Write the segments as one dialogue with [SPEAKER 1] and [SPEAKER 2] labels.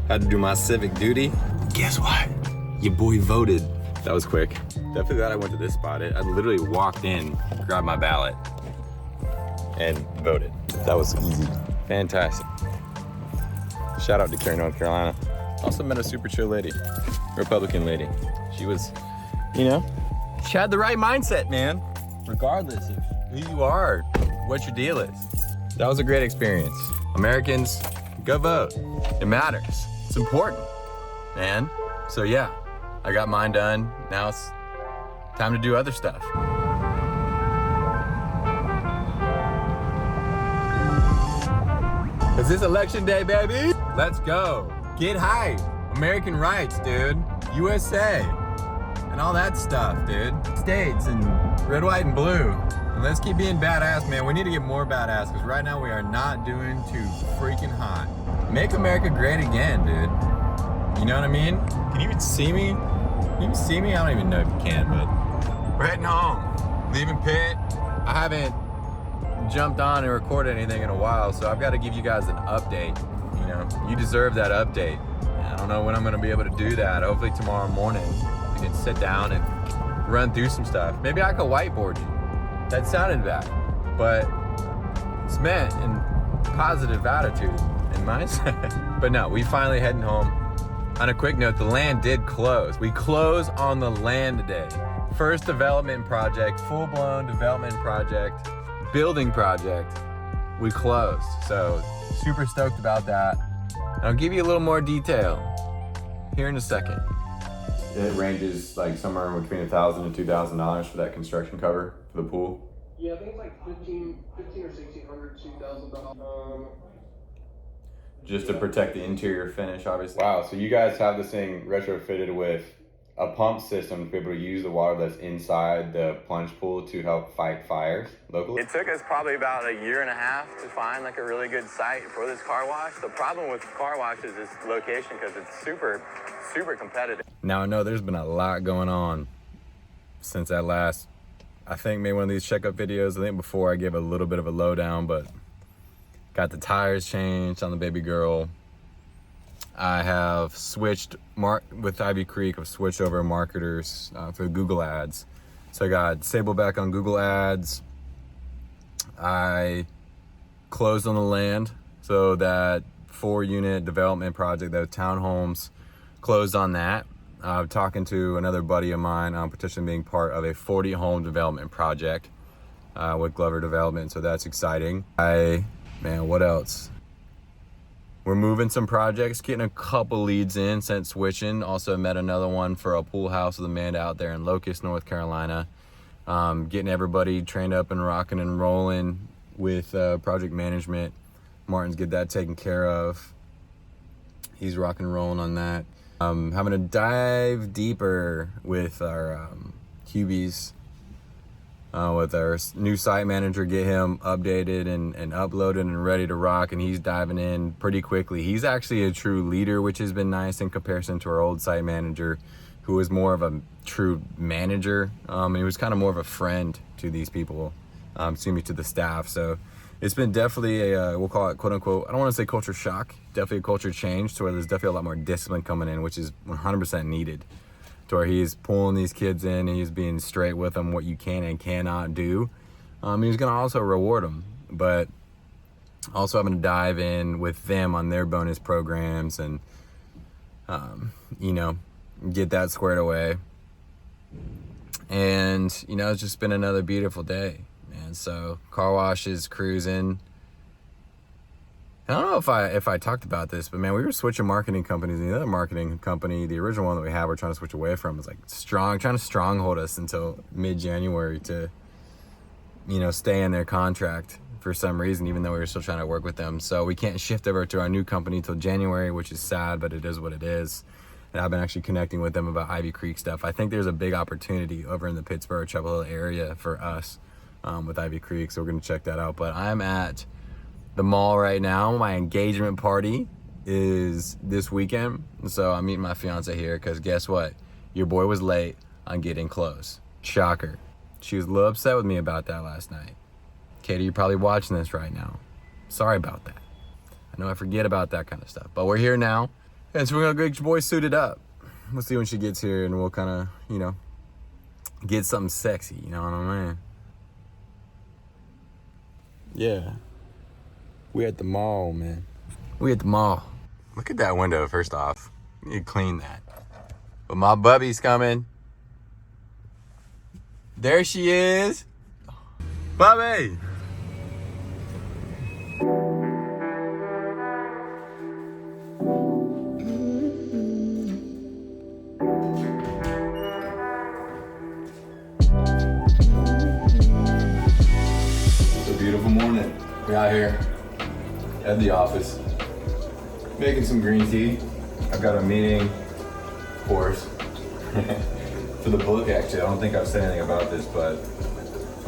[SPEAKER 1] Had to do my civic duty. Guess what? Your boy voted. That was quick. Definitely glad I went to this spot. I literally walked in, grabbed my ballot, and voted. That was easy. Fantastic. Shout out to Cary, North Carolina. Also met a super chill lady, Republican lady. She was, you know, she had the right mindset, man. Regardless of who you are, what your deal is. That was a great experience. Americans, go vote. It matters. It's important, man. So yeah, I got mine done. Now it's time to do other stuff. Is this election day, baby? Let's go. Get hype. American rights, dude. USA. And all that stuff, dude. States and red, white, and blue. And let's keep being badass, man. We need to get more badass because right now we are not doing too freaking hot. Make America great again, dude. You know what I mean? Can you even see me? Can you even see me? I don't even know if you can, but we're heading home. Leaving Pitt. I haven't jumped on and recorded anything in a while, so I've got to give you guys an update. You know, you deserve that update. I don't know when I'm gonna be able to do that. Hopefully tomorrow morning we can sit down and run through some stuff. Maybe I could whiteboard you. That sounded bad, but it's meant in positive attitude and mindset. But no, we finally heading home. On a quick note, the land did close. We close on the land today. First development project, full-blown development project, building project, we closed. So super stoked about that. And I'll give you a little more detail here in a second. It ranges like somewhere between $1,000 and $2,000 for that construction cover for the pool.
[SPEAKER 2] Yeah, I think it's like 15 or 1,600, $2,000.
[SPEAKER 1] Just to protect the interior finish, obviously. Wow, so you guys have this thing retrofitted with a pump system to be able to use the water that's inside the plunge pool to help fight fires locally? It took us probably about a year and a half to find like a really good site for this car wash. The problem with car wash is its location because it's super competitive. Now I know there's been a lot going on since that last, I think maybe one of these checkup videos. I think before I gave a little bit of a lowdown, but got the tires changed on the baby girl. I have switched with Ivy Creek. I've switched over marketers for Google Ads. So I got Sable back on Google Ads. I closed on the land, so that 4-unit development project, those townhomes, closed on that. I'm talking to another buddy of mine on petition being part of a 40-home development project with Glover Development, so that's exciting. Man, what else? We're moving some projects, getting a couple leads in since switching. Also met another one for a pool house with Amanda out there in Locust, North Carolina. Getting everybody trained up and rocking and rolling with project management. Martin's get that taken care of. He's rocking and rolling on that. Having to dive deeper with our Hubies, with our new site manager, get him updated and uploaded and ready to rock, and he's diving in pretty quickly. He's actually a true leader, which has been nice in comparison to our old site manager, who was more of a true manager, and he was kind of more of a friend to these people, to the staff. So it's been definitely a, we'll call it quote unquote, I don't want to say culture shock, definitely a culture change to where there's definitely a lot more discipline coming in, which is 100% needed. To where he's pulling these kids in and he's being straight with them what you can and cannot do. He's gonna also reward them, but also having to dive in with them on their bonus programs and get that squared away. And it's just been another beautiful day, man. So car wash is cruising. I don't know if I talked about this, but man, we were switching marketing companies, and the other marketing company, the original one that we had, we're trying to switch away from, is like trying to stronghold us until mid-January to, stay in their contract for some reason, even though we were still trying to work with them. So we can't shift over to our new company till January, which is sad, but it is what it is. and I've been actually connecting with them about Ivy Creek stuff. I think there's a big opportunity over in the Pittsburgh, Chapel Hill area for us with Ivy Creek, so we're gonna check that out. But I'm at the mall right now. My engagement party is this weekend, so I'm meeting my fiance here because guess what? Your boy was late on getting clothes. Shocker. She was a little upset with me about that last night. Katie, you're probably watching this right now. Sorry about that. I know I forget about that kind of stuff, but we're here now, and so we're gonna get your boy suited up. We'll see when she gets here, and we'll kind of, you know, get something sexy, you know what I mean? Yeah. We at the mall, man. We at the mall. Look at that window, first off. You need to clean that. But my bubby's coming. There she is. Bubby! It's a beautiful morning. We're out here at the office making some green tea. I've got a meeting, of course, for the book. Actually, I don't think I've said anything about this, but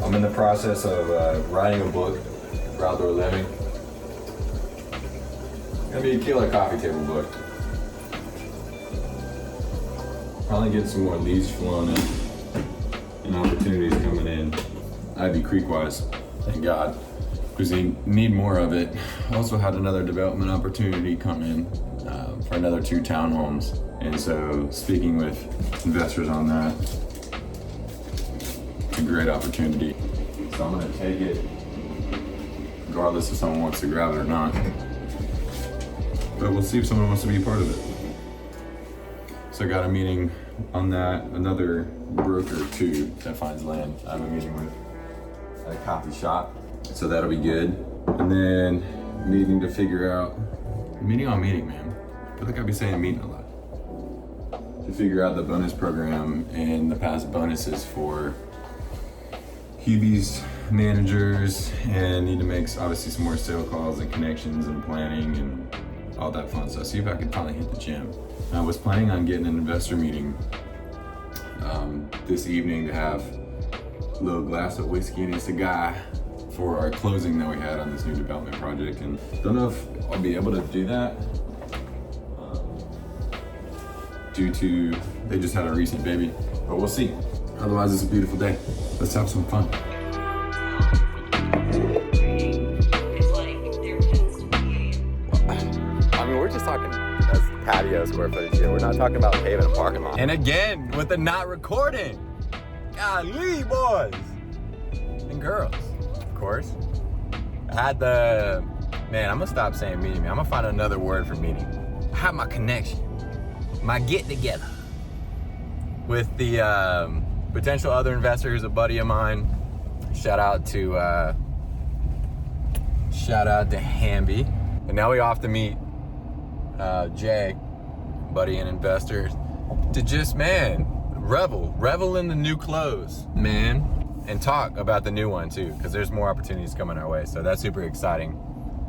[SPEAKER 1] I'm in the process of writing a book for outdoor living. It's gonna be a killer coffee table book. Probably get some more leads flowing in and opportunities coming in. Ivy Creek wise, thank God, because they need more of it. Also had another development opportunity come in for another 2 townhomes. And so speaking with investors on that, it's a great opportunity. So I'm gonna take it regardless if someone wants to grab it or not. But we'll see if someone wants to be a part of it. So I got a meeting on that, another broker too that finds land I have a meeting with at a coffee shop. So that'll be good. And then needing to figure out, meeting on meeting, man. I feel like I'll be saying meeting a lot. To figure out the bonus program and the past bonuses for Hubies managers, and need to make obviously some more sale calls and connections and planning and all that fun stuff. See if I can finally hit the gym. I was planning on getting an investor meeting this evening to have a little glass of whiskey and a cigar for our closing that we had on this new development project, and don't know if I'll be able to do that due to they just had a recent baby, but we'll see. Otherwise, it's a beautiful day. Let's have some fun. I mean, we're just talking patio square footage here. We're not talking about paving a parking lot. And again, with the not recording. Golly, boys and girls, of course. I had the, man, I'm gonna stop saying meeting. I'm gonna find another word for meeting. I had my connection, my get together with the potential other investors, a buddy of mine. Shout out to Hamby. And now we off to meet Jay, buddy and investors, to just, man, revel in the new clothes, man, and talk about the new one too, because there's more opportunities coming our way. So that's super exciting.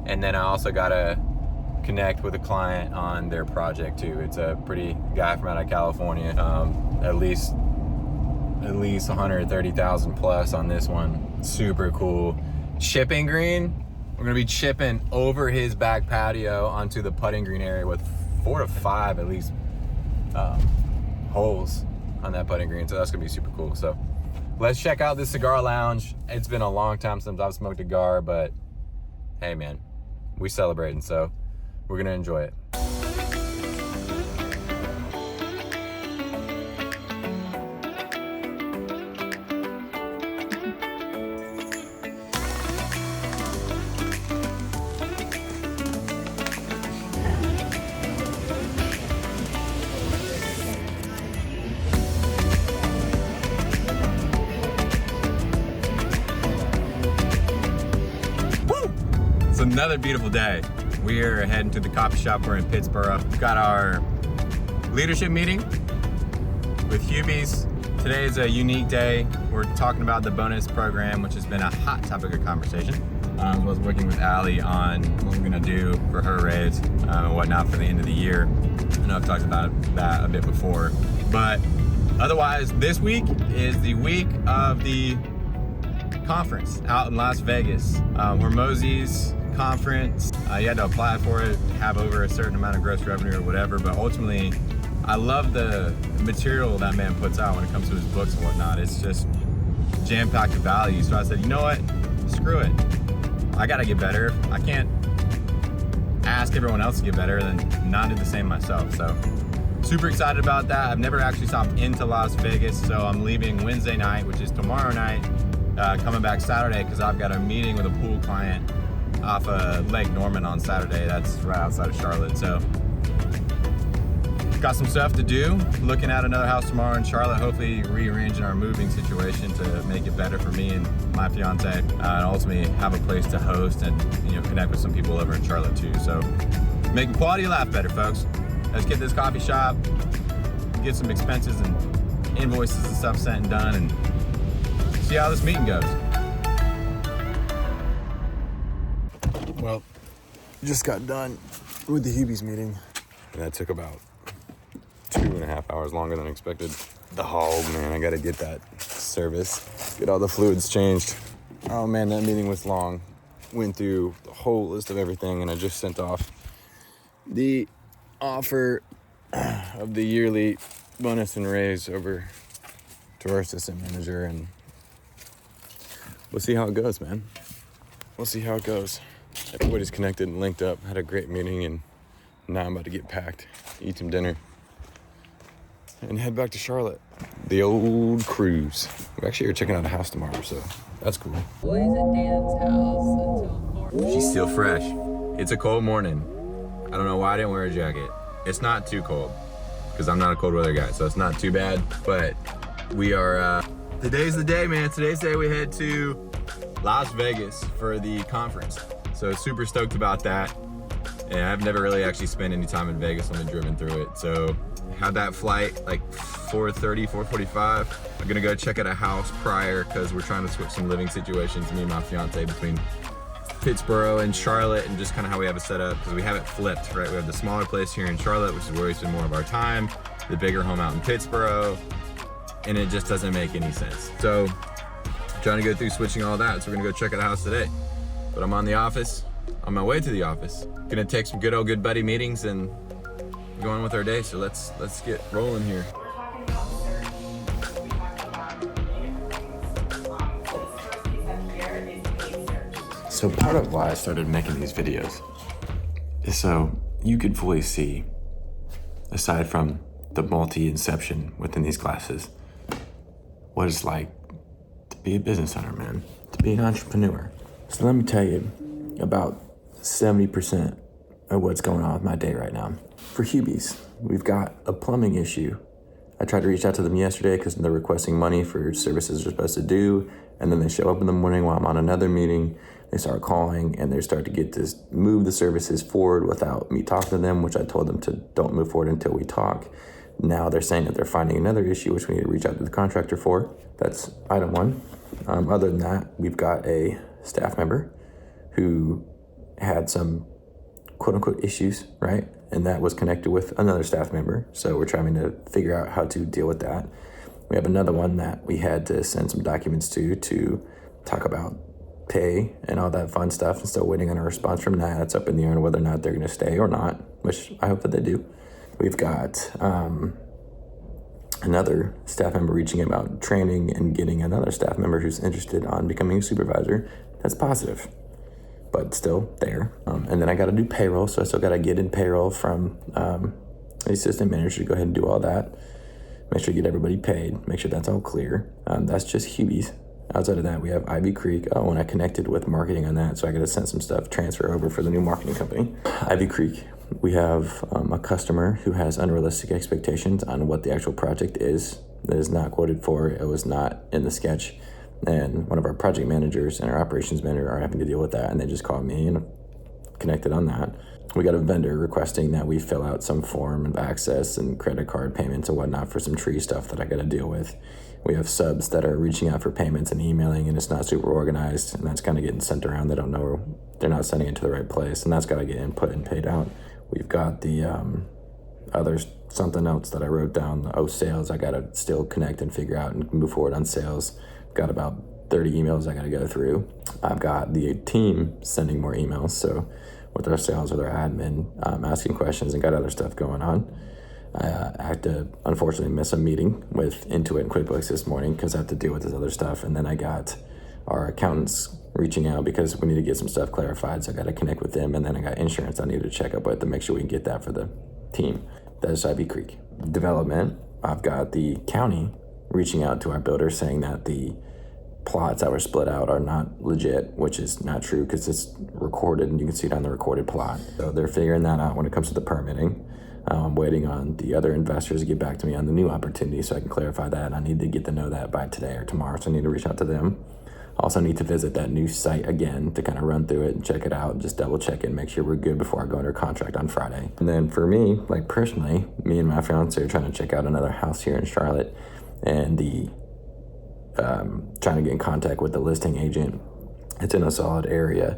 [SPEAKER 1] And then I also gotta connect with a client on their project too. It's a pretty guy from out of California, at least 130,000 plus on this one. Super cool. Chipping green. We're gonna be chipping over his back patio onto the putting green area with 4 to 5 at least holes on that putting green. So that's gonna be super cool. So let's check out this cigar lounge. It's been a long time since I've smoked a cigar, but hey man, we celebrating, so we're gonna enjoy it. It's another beautiful day. We're heading to the coffee shop. We're in Pittsburgh. We've got our leadership meeting with Hubies. Today is a unique day. We're talking about the bonus program, which has been a hot topic of conversation. as well as working with Allie on what we're gonna do for her raise and whatnot for the end of the year. I know I've talked about that a bit before, but otherwise, this week is the week of the conference out in Las Vegas. Hormozy's conference. You had to apply for it, have over a certain amount of gross revenue or whatever, but ultimately, I love the material that man puts out when it comes to his books and whatnot. It's just jam-packed with value. So I said, you know what? Screw it. I gotta get better. I can't ask everyone else to get better and then not do the same myself. So super excited about that. I've never actually stopped into Las Vegas, so I'm leaving Wednesday night, which is tomorrow night, coming back Saturday because I've got a meeting with a pool client off of Lake Norman on Saturday. That's right outside of Charlotte. So got some stuff to do. Looking at another house tomorrow in Charlotte, hopefully rearranging our moving situation to make it better for me and my fiance, and ultimately have a place to host and connect with some people over in Charlotte too. So making quality of life better, folks. Let's get this coffee shop, get some expenses and invoices and stuff sent and done, and see how this meeting goes. Well, just got done with the Hubies meeting, and that took about 2.5 hours longer than expected. The hog, man, I gotta get that service, get all the fluids changed. Oh man, that meeting was long. Went through the whole list of everything, and I just sent off the offer of the yearly bonus and raise over to our assistant manager, and we'll see how it goes, man. We'll see how it goes. Everybody's connected and linked up. Had a great meeting, and now I'm about to get packed, eat some dinner, and head back to Charlotte. The old cruise. We actually are checking out a house tomorrow, so that's cool.
[SPEAKER 3] Boys at Dan's house until 4.
[SPEAKER 1] She's still fresh. It's a cold morning. I don't know why I didn't wear a jacket. It's not too cold, because I'm not a cold weather guy, so it's not too bad. But we are, today's the day, man. Today's the day we head to Las Vegas for the conference. So super stoked about that. And I've never really actually spent any time in Vegas. I've been driven through it. So had that flight like 4:30, 4:45. I'm gonna go check out a house prior because we're trying to switch some living situations, me and my fiance, between Pittsburgh and Charlotte, and just kind of how we have it set up because we have it flipped, right? We have the smaller place here in Charlotte, which is where we spend more of our time, the bigger home out in Pittsburgh, and it just doesn't make any sense. So trying to go through switching all that. So we're gonna go check out a house today. But I'm on my way to the office. Gonna take some good old good buddy meetings and go on with our day. So let's get rolling here.
[SPEAKER 4] We're talking about search. We talked about so this first piece up here is paid search.
[SPEAKER 1] So part of why I started making these videos is so you could fully see, aside from the multi-inception within these classes, what it's like to be a business owner, man, to be an entrepreneur. So let me tell you about 70% of what's going on with my day right now. For Hubies, we've got a plumbing issue. I tried to reach out to them yesterday because they're requesting money for services they're supposed to do, and then they show up in the morning while I'm on another meeting. They start calling and they start to get to move the services forward without me talking to them, which I told them to don't move forward until we talk. Now they're saying that they're finding another issue, which we need to reach out to the contractor for. That's item one. Other than that, we've got a staff member who had some quote unquote issues, right? And that was connected with another staff member. So we're trying to figure out how to deal with that. We have another one that we had to send some documents to talk about pay and all that fun stuff, and still waiting on a response from that. It's up in the air on whether or not they're going to stay or not, which I hope that they do. We've got another staff member reaching about training and getting another staff member who's interested on becoming a supervisor. That's positive, but still there. And then I got to do payroll, so I still got to get in payroll from the assistant manager to go ahead and do all that. Make sure you get everybody paid, make sure that's all clear. That's just Hubies. Outside of that, we have Ivy Creek. Oh, and I connected with marketing on that, so I got to send some stuff, transfer over for the new marketing company. Ivy Creek, we have a customer who has unrealistic expectations on what the actual project is. That is not quoted for, it was not in the sketch. And one of our project managers and our operations manager are having to deal with that, and they just called me and connected on that. We got a vendor requesting that we fill out some form of access and credit card payments and whatnot for some tree stuff that I got to deal with.
[SPEAKER 5] we have subs that are reaching out for payments and emailing, and it's not super organized, and that's kind of getting sent around. They don't know, they're not sending it to the right place, and that's got to get input and paid out. We've got the other something else that I wrote down, sales. I got to still connect and figure out and move forward on sales. Got about 30 emails I got to go through. I've got the team sending more emails, so with our sales or their admin, asking questions, and got other stuff going on. I had to unfortunately miss a meeting with Intuit and QuickBooks this morning because I have to deal with this other stuff. And then I got our accountants reaching out because we need to get some stuff clarified. So I got to connect with them. And then I got insurance I needed to check up with to make sure we can get that for the team. That is Ivy Creek. Development, I've got the county reaching out to our builders saying that the plots that were split out are not legit, which is not true because it's recorded and you can see it on the recorded plot. So they're figuring that out when it comes to the permitting. I'm waiting on the other investors to get back to me on the new opportunity so I can clarify that. I need to get to know that by today or tomorrow, so I need to reach out to them. Also need to visit that new site again to kind of run through it and check it out, just double check it and make sure we're good before I go under contract on Friday. And then for me, like personally, me and my fiance are trying to check out another house here in Charlotte, and trying to get in contact with the listing agent. It's in a solid area,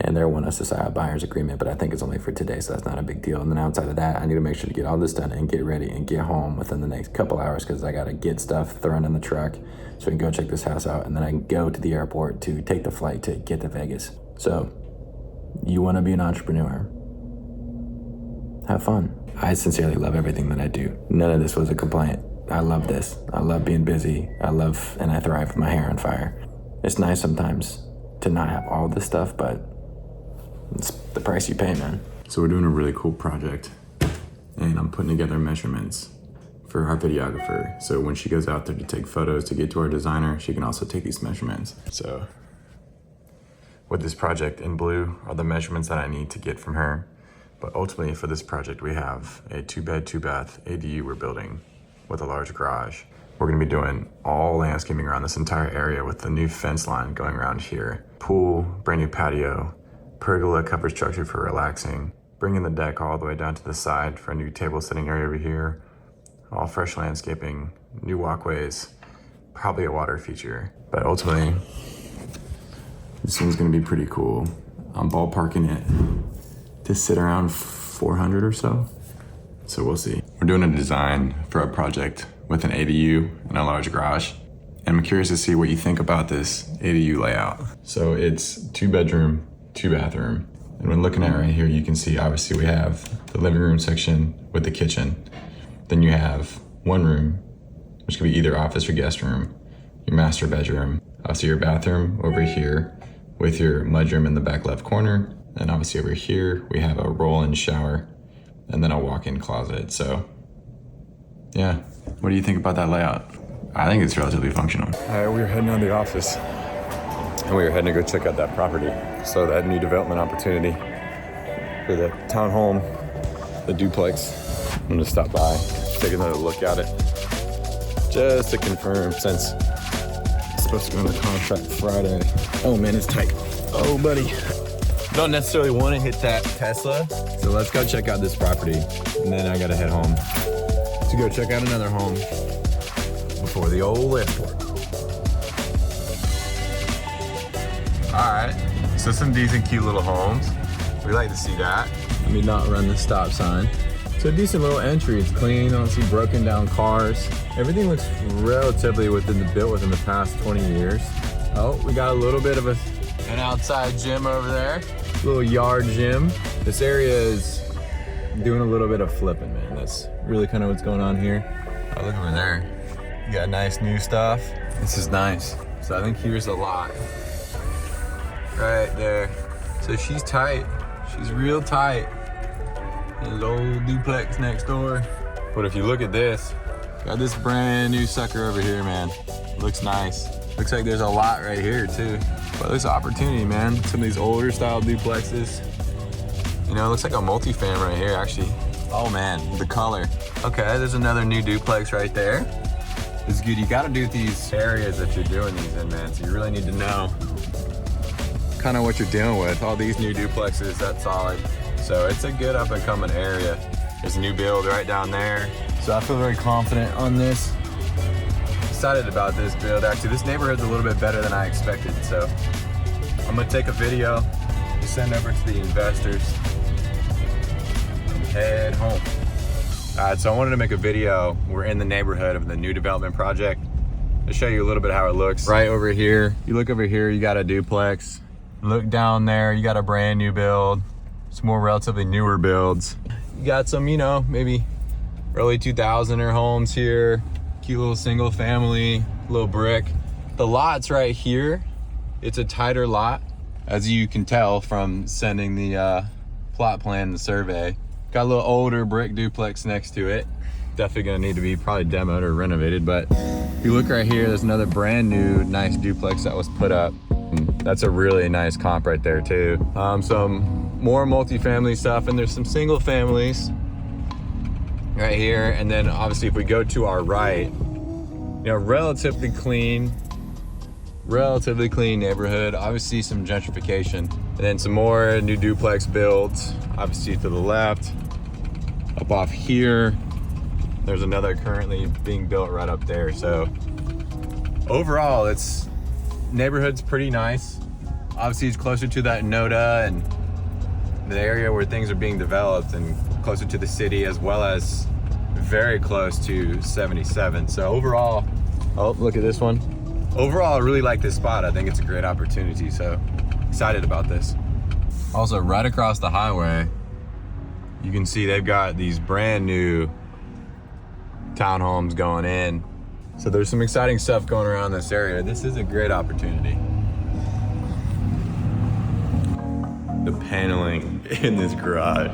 [SPEAKER 5] and they want us to sign a buyer's agreement, but I think it's only for today, so that's not a big deal. And then outside of that, I need to make sure to get all this done and get ready and get home within the next couple hours because I got to get stuff thrown in the truck so we can go check this house out, and then I can go to the airport to take the flight to get to Vegas. So, you want to be an entrepreneur? Have fun. I sincerely love everything that I do. None of this was a complaint. I love this. I love being busy. And I thrive with my hair on fire. It's nice sometimes to not have all this stuff, but it's the price you pay, man. So we're doing a really cool project, and I'm putting together measurements for our videographer. So when she goes out there to take photos to get to our designer, she can also take these measurements. So with this project in blue are the measurements that I need to get from her. But ultimately for this project, we have a 2-bed, 2-bath ADU we're building with a large garage. We're gonna be doing all landscaping around this entire area with the new fence line going around here. Pool, brand new patio, pergola covered structure for relaxing, bringing the deck all the way down to the side for a new table sitting area over here, all fresh landscaping, new walkways, probably a water feature. But ultimately, this one's gonna be pretty cool. I'm ballparking it to sit around 400 or so. So we'll see. We're doing a design for a project with an ADU and a large garage. And I'm curious to see what you think about this ADU layout. So it's 2-bedroom, 2-bathroom. And when looking at right here, you can see obviously we have the living room section with the kitchen. Then you have one room, which could be either office or guest room, your master bedroom, obviously your bathroom over here with your mudroom in the back left corner. And obviously over here, we have a roll-in shower and then a walk-in closet. So yeah, what do you think about that layout? I think it's relatively functional. All right, we were heading out of the office and we were heading to go check out that property. So that new development opportunity for the townhome, the duplex. I'm gonna stop by, take another look at it just to confirm since it's supposed to go into contract Friday. Oh man, it's tight. Oh buddy. Don't necessarily want to hit that Tesla. So let's go check out this property. And then I gotta head home to go check out another home before the old airport. All right, so some decent, cute little homes. We like to see that. Let me not run the stop sign. So a decent little entry. It's clean. I don't see broken down cars. Everything looks relatively built within the past 20 years. Oh, we got a little bit of an outside gym over there. Little yard gym. This area is doing a little bit of flipping, man. That's really kind of what's going on here. Oh, look over there. You got nice new stuff. This is nice. So I think here's a lot. Right there. So she's tight. She's real tight. There's an old duplex next door. But if you look at this, got this brand new sucker over here, man. Looks nice. Looks like there's a lot right here too. But there's opportunity, man. Some of these older style duplexes. You know, it looks like a multi-fam right here, actually. Oh man, the color. Okay, there's another new duplex right there. It's good. You gotta do these areas that you're doing these in, man. So you really need to know kind of what you're dealing with. All these new duplexes, that's solid. So it's a good up and coming area. There's a new build right down there. So I feel very confident on this.
[SPEAKER 1] excited about this build. Actually, this neighborhood's a little bit better than I expected, so I'm gonna take a video to send over to the investors and head home. All right, so I wanted to make a video. We're in the neighborhood of the new development project. I'll show you a little bit how it looks. Right over here, you look over here, you got a duplex. Look down there, you got a brand new build. Some more relatively newer builds. You got some, you know, maybe early 2000er homes here. Cute little single family, little brick. The lot's right here. It's a tighter lot, as you can tell from sending the plot plan, the survey. Got a little older brick duplex next to it. Definitely gonna need to be probably demoed or renovated, but if you look right here, there's another brand new nice duplex that was put up. That's a really nice comp right there too. Some more multifamily stuff, and there's some single families right here. And then obviously if we go to our right, you know, relatively clean neighborhood. Obviously some gentrification, and then some more new duplex builds, obviously to the left. Up off here, there's another currently being built right up there. So overall, neighborhood's pretty nice. Obviously it's closer to that NODA and the area where things are being developed, and closer to the city, as well as very close to 77. So overall, oh, look at this one. Overall, I really like this spot. I think it's a great opportunity, so excited about this. Also, right across the highway, you can see they've got these brand new townhomes going in. So there's some exciting stuff going around this area. This is a great opportunity. The paneling in this garage